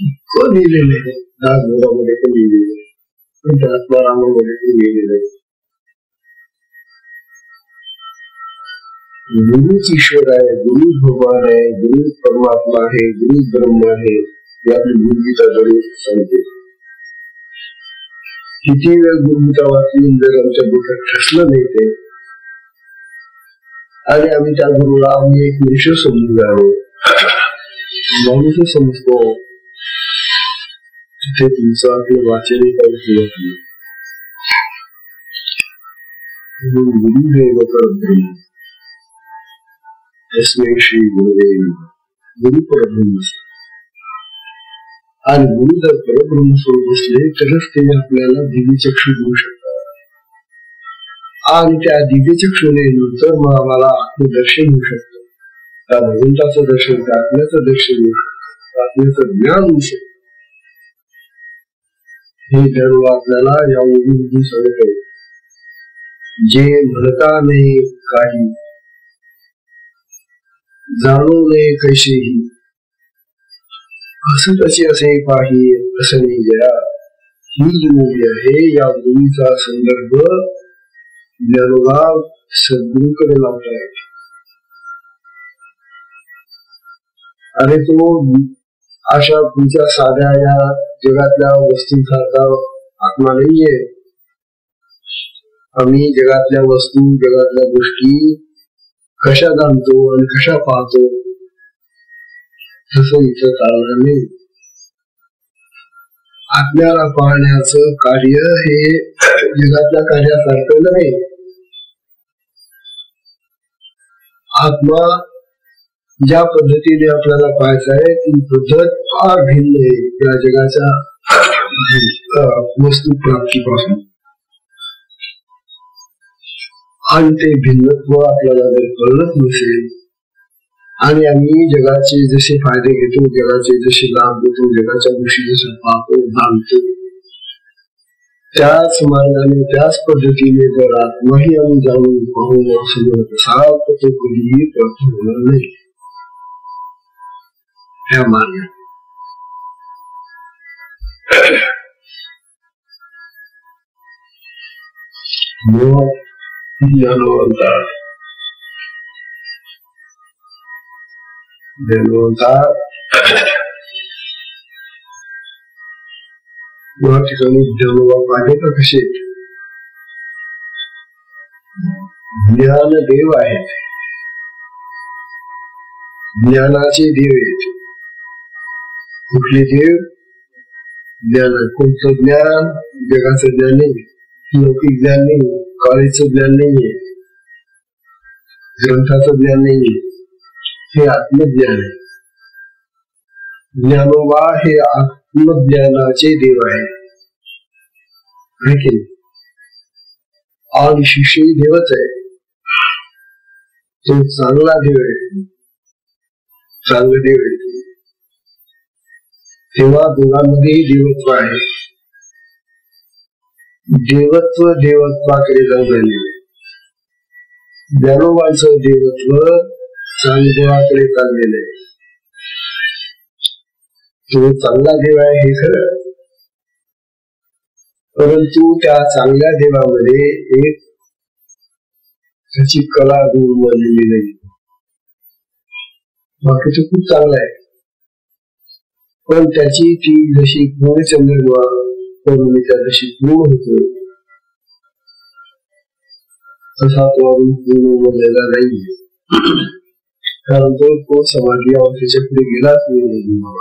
इतकं लिहिलेलं आहे. दासबोधामध्ये पण लिहिलेलं आहे, आत्मारामामध्ये पण लिहिलेलं आहे. गुरुच ईश्वर आहे, गुरु भगवान आहे, गुरु परमात्मा आहे, गुरु ब्रह्म आहे, हे आपली गुरुगीता जरूर सांगते. किती वेळ गुरुगीता वाचली जर आमच्या डोक्यात ठसलं नाही ते, आणि आम्ही त्या गुरुला आम्ही एक मनुष्य समजून जावं, माणूस समजतो, तिथे तुमचं आपलं वाचन काही गुरुदेव परब्रह्म तस्मै श्री गुरुदेव नमः. गुरु परब्रह्म आणि गुरु जर परब्रह्म स्वरूप असले तरच ते आपल्याला दिव्य चक्षु देऊ शकतात, आणि त्या दिव्य चक्षुने नंतर मग आम्हाला आत्मदर्शन होऊ शकतं. त्या भगवंताचं दर्शन, त्या आत्म्याचं दर्शन होऊ शकतं, आत्म्याचं ज्ञान होऊ शकतं. हे जरूर आपल्याला या ओळीमध्ये सांगत आहे. जे म्हणता नाही काही, जाणू नये कैसेही, असं तसे असे पाही असं नाही जरा. ही जी ओवी आहे या ओवीचा संदर्भ ज्ञानोबा सद्गुरूकडे लावता आहे. अरे तो अशा तुमच्या साध्या या जगातल्या वस्तूंसारखा आत्मा नाहीये. आम्ही जगातल्या वस्तू, जगातल्या गोष्टी कशा जाणतो आणि कशा पाहतो तसं इथं चालणार नाही. आत्म्याला पाहण्याचं कार्य हे जगातल्या कार्यासारखं नाही. आत्मा ज्या पद्धतीने आपल्याला पाहायचा आहे ती पद्धत फार भिन्न आहे या जगाच्या वस्तू प्राप्तीपासून. आणि ते भिन्नत्व आपल्याला जर कळत नसेल आणि आम्ही जगाचे जसे फायदे घेतो, जगाचे जसे लाभ घेतो, जगाच्या गोष्टी जसे पाहतो, जाणतो, त्याच मार्गाने त्याच पद्धतीने जर आत्माही आम्ही जाणून पाहून असं म्हणत असाल तर तो कधीही प्राप्त होणार नाही. ह्या मार्गाने धन्यवंता या ठिकाणी ज्ञानोबा पाहिजे का कसे ज्ञानदेव आहेत, ज्ञानाचे देव आहेत. कुठले देव? ज्ञान. कोणतं ज्ञान? जगाचं ज्ञान नाही, लौकिक ज्ञान नाही, कॉलेजचं ज्ञान नाहीये, ग्रंथाचं ज्ञान नाहीये, हे आत्मज्ञान आहे. ज्ञानोबा हे आत्मज्ञानाचे देव आहे की नाही? आणि शिष्यही देवच आहे. तो चांगला देव आहे, चांगला देव आहे. तेव्हा दोघांमध्येही देवत्व आहे. देवत्व देवत्वाकडे जाऊन राहिलेले. ज्ञानोबांचं देवत्व चांगदेवाकडे चाललेलं आहे. तो चांगला देव आहे हे खरं, परंतु त्या चांगल्या देवामध्ये एक त्याची कला दूर बनलेली नाही. बाकीचं खूप चांगलं आहे, पण त्याची ती जशी पूर्णचंद्रमा त्या जशी पूर्ण होतो तसा तो अजून पूर्ण बनलेला नाही. कारण तो समाधी अवस्थेच्या पुढे गेलाच नाही.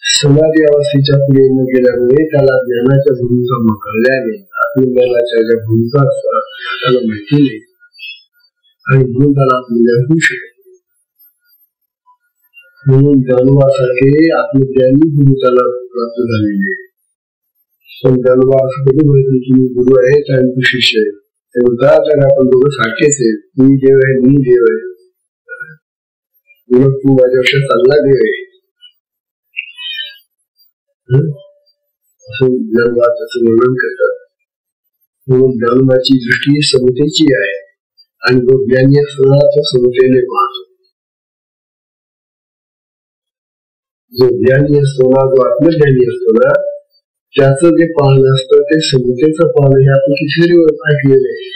समाधी अवस्थेच्या पुढे न गेल्यामुळे त्याला ज्ञानाच्या भूमिका कळल्याने आत्मज्ञानाच्या ज्या भूमिका असतात त्याला माहिती नाही आणि म्हणून त्याला आत्मज्ञान होऊ शकत. म्हणून ज्ञानोबासारखे आत्मज्ञानी गुरु त्याला प्राप्त झालेले. पण ज्ञानोबा असं कधी म्हणत नाही की मी गुरु आहे आणि तू शिष्य आहे. ते म्हणतात आपण दोघं सारखेच आहे. मी देव आहे, मी देव आहे. म्हणून तू माझ्यापेक्षा चांगला देव आहे असं ज्ञानोबा त्याचं वर्णन करतात. म्हणून ज्ञानोबाची दृष्टी समतेची आहे आणि जो ज्ञानी असताना तो समतेने पाहतो. जो ज्ञानी असतो ना, जो आत्मज्ञानी असतो ना, त्याचं जे पाहणं असतं ते समतेचं पाहणं हे आपण कितीतरी ऐकलेलं आहे.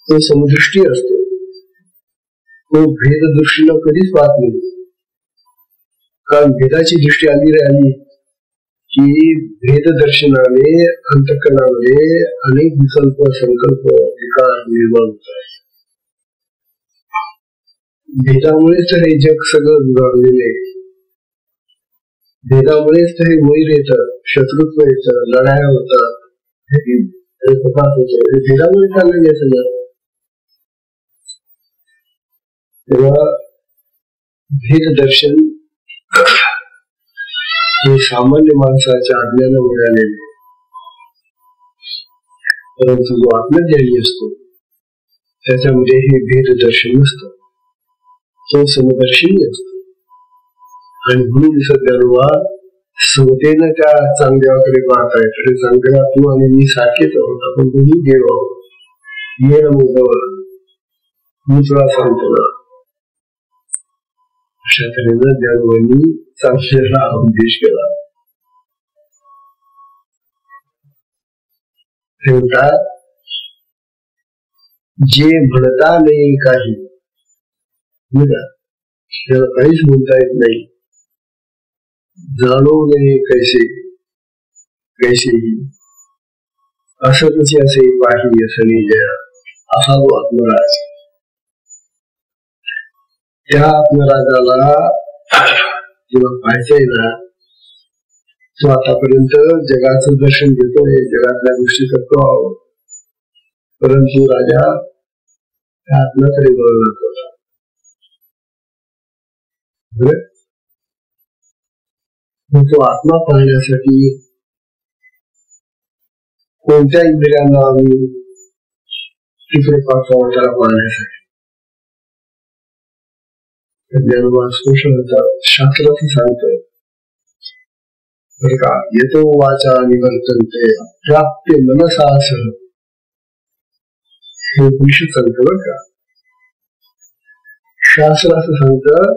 तो समदृष्टी असतो. तो भेद दृष्टीनं कधीच पाहत नाही. कारण भेदाची दृष्टी आली की भेद दर्शनाने अंतःकरणामध्ये अनेक विकल्प संकल्प विकार निर्माण होतात. भेदामुळेच तर हे जग सगळं बिघडलेलं आहे. भेदामुळेच तर हे वैर येतं, शत्रुत्व येतं, लढाया होतात, तपास होतो. हे भेदामुळे चाललेलं आहे सगळं. तेव्हा भेद दर्शन हे सामान्य माणसाच्या अज्ञानामुळे आलेले. परंतु जो आत्मज्ञानी असतो त्याच्यामध्ये हे भेद दर्शन नसतं. तो समदर्शनी असतो आणि म्हणून ज्ञानोबा समतेनं त्या चांगदेवाकडे पाहताय. तरी चांगदेवा तू आणि मी सारखेच आहोत, आपण दोन्ही देव आहोत. ये ना मुद्दावर मी तुला सांगतो ना. अशा तऱ्हेनं ज्ञानोबांनी चांगल्याला उपदेश केला. ते म्हणतात जे म्हणता नाही काही त्याला काहीच म्हणता येत नाही. जाणवणे कैसे कैसेही असं कसे असे पाही असणे जया असा जो आत्मराज. त्या आत्मराजाला जेव्हा पाहायचंय ना, तो आतापर्यंत जगाचं दर्शन घेतोय, जगातल्या गोष्टी करतो आहोत, परंतु राजा त्या आत्म्याकडे वळत होता. तो आत्मा पाहण्यासाठी कोणत्या इंद्रियांना आम्ही तिकडे पाहतो त्याला पाहण्यासाठी. ज्ञानोबा स्पष्ट होतात, शास्त्राचं सांगतं बरं का, येतो वाचा निवर्तन्ते प्राप्ते मनसासह. हे उपनिषद सांगतं बरं का. शास्त्र असं सांगतं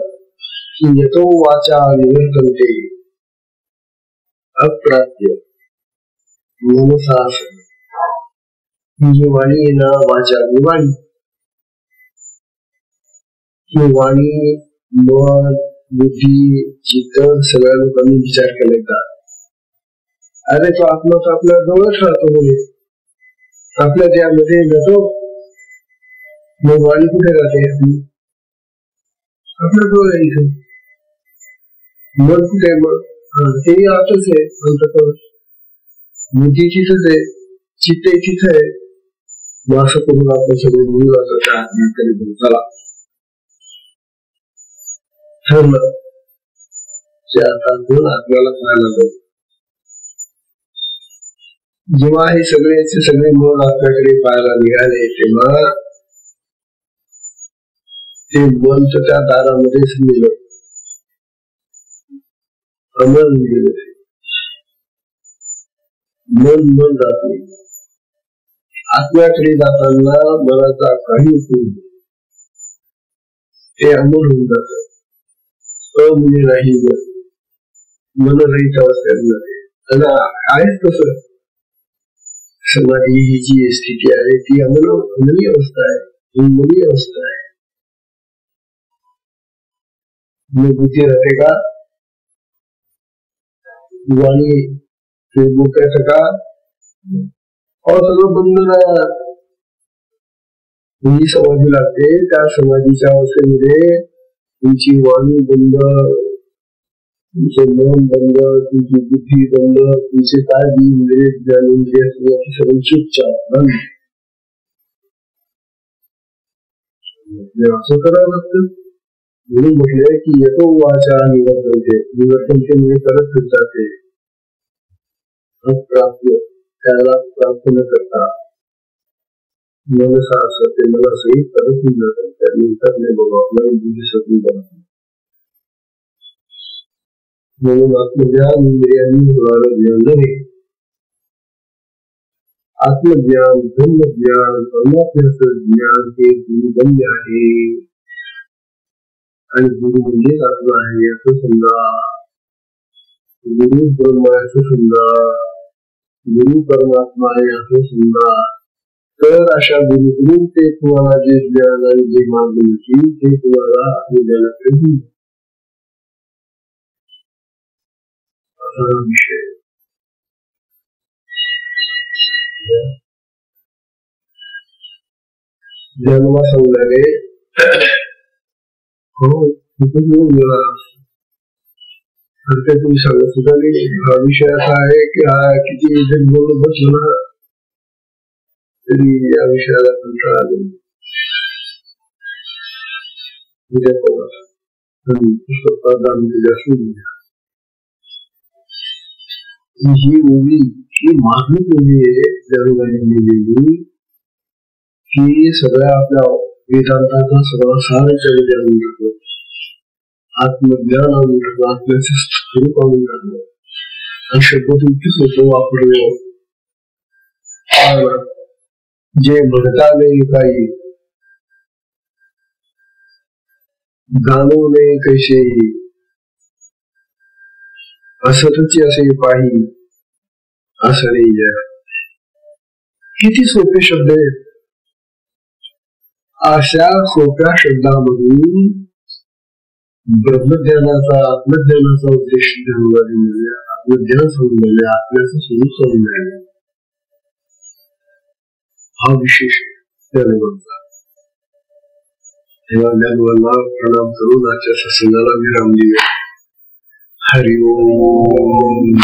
की येतो वाचा निवर्तन्ते अप्राप्य मनसासह. ही जी वाणी आहे ना, वाचा वाणी, ही वाणी मन बुद्धी चित्त सगळ्या लोकांनी विचार केला. अरे तो आत्मा तर आपल्या जवळच राहतो, म्हणे आपल्या त्यामध्ये जातो. मग वाणी कुठे राहते? आपल्या जवळ आहे इथे. मन कुठे? मग तेही आतच आहे. अंतःकरण बुद्धी तिथंच आहे, चित्त तिथं आहे. मग असं करून आपण सगळे मिळून जातो त्या आत्म्याकडे. चला ठरलं जे आता गुण आपल्याला पाहायला जाऊ. जेव्हा हे सगळे मन आपल्याकडे पाहायला निघाले तेव्हा ते मन तर त्या दारामध्येच नेलं. अमन गेले, मन जात नाही. आत्म्याकडे जाताना मनाचा काही उपयोग ते अमर होऊन जात. म्हणजे नाही मनरहित अवस्थेत आहेच तसं. समाधी ही जी स्थिती आहे ती अमनी अवस्था आहे, उन्मनी अवस्था आहे. बुद्धी राहते का, वाणी बोकायचं का, सगळं बंधन. ही समाधी लागते. त्या समाधीच्या अवस्थेमध्ये तुमची वाणी बंद, तुमचे मन बंद, तुमची बुद्धी बंद, तुमचे काय इंद्रिय ज्ञानेंद्रिय सगळं चुपचाप बंद. असं करावं लागतं. म्हणून म्हटलंय की येतो वाचा निवर्तनते, निवर्तनते म्हणजे करत जाते. प्राप्त त्याला प्राप्त न करता मनसा असते, मला सहित करत जातात. त्यानंतर नाही बघा आपल्याला बुद्धी सगळी बनते. म्हणून आत्मज्ञान इंद्रियांनी होणारं ज्ञान नाही. आत्मज्ञान, ब्रह्मज्ञान, परमात्म्याचं ज्ञान हे गुरुगम्य आहे. आणि गुरु म्हणजे आत्मा आहे असं समजा. गुरु ब्रह्मा असं समजा, गुरु परमात्मा आहे असं समजा. तर अशा गुरुकडून ते तुम्हाला जे ज्ञान आणि जे मार्ग मिळतील ते तुम्हाला आत्मज्ञानाकडे घेऊन असा विषय. जन्म सांगणारे हो तिथे येऊन गेला. तर तुम्ही सांगत सुद्धा नाही. हा विषय असा आहे की हा किती जर बोलत बसलो ना तरी या विषयाला कंटाळा नाही. उद्या ही ओवी ही मागणी केली आहे जरूर लिहिलेली की सगळ्या आपल्या वेदांताचा सगळा सार जाणून टाकलं, आत्मज्ञान आणून टाकलं, आत्म्याचे स्वरूप आणून टाकलं. आणि शब्द तुमचीच होतो वापरले. जे म्हणता नाही काही जाणवणे कैसे असतच असे पाही असं नाही. किती सोपे शब्द आहेत. अशा सोप्या शब्दामधून ब्रह्मज्ञानाचा आत्मज्ञानाचा उद्देश आत्मज्ञान समजले, आत्म्याचं स्वरूप समजले. हा विशेष त्याने म्हणतात. तेव्हा ज्ञानवाला प्रणाम करून आजच्या सत्संगाला विराम देऊया. हरि ओम.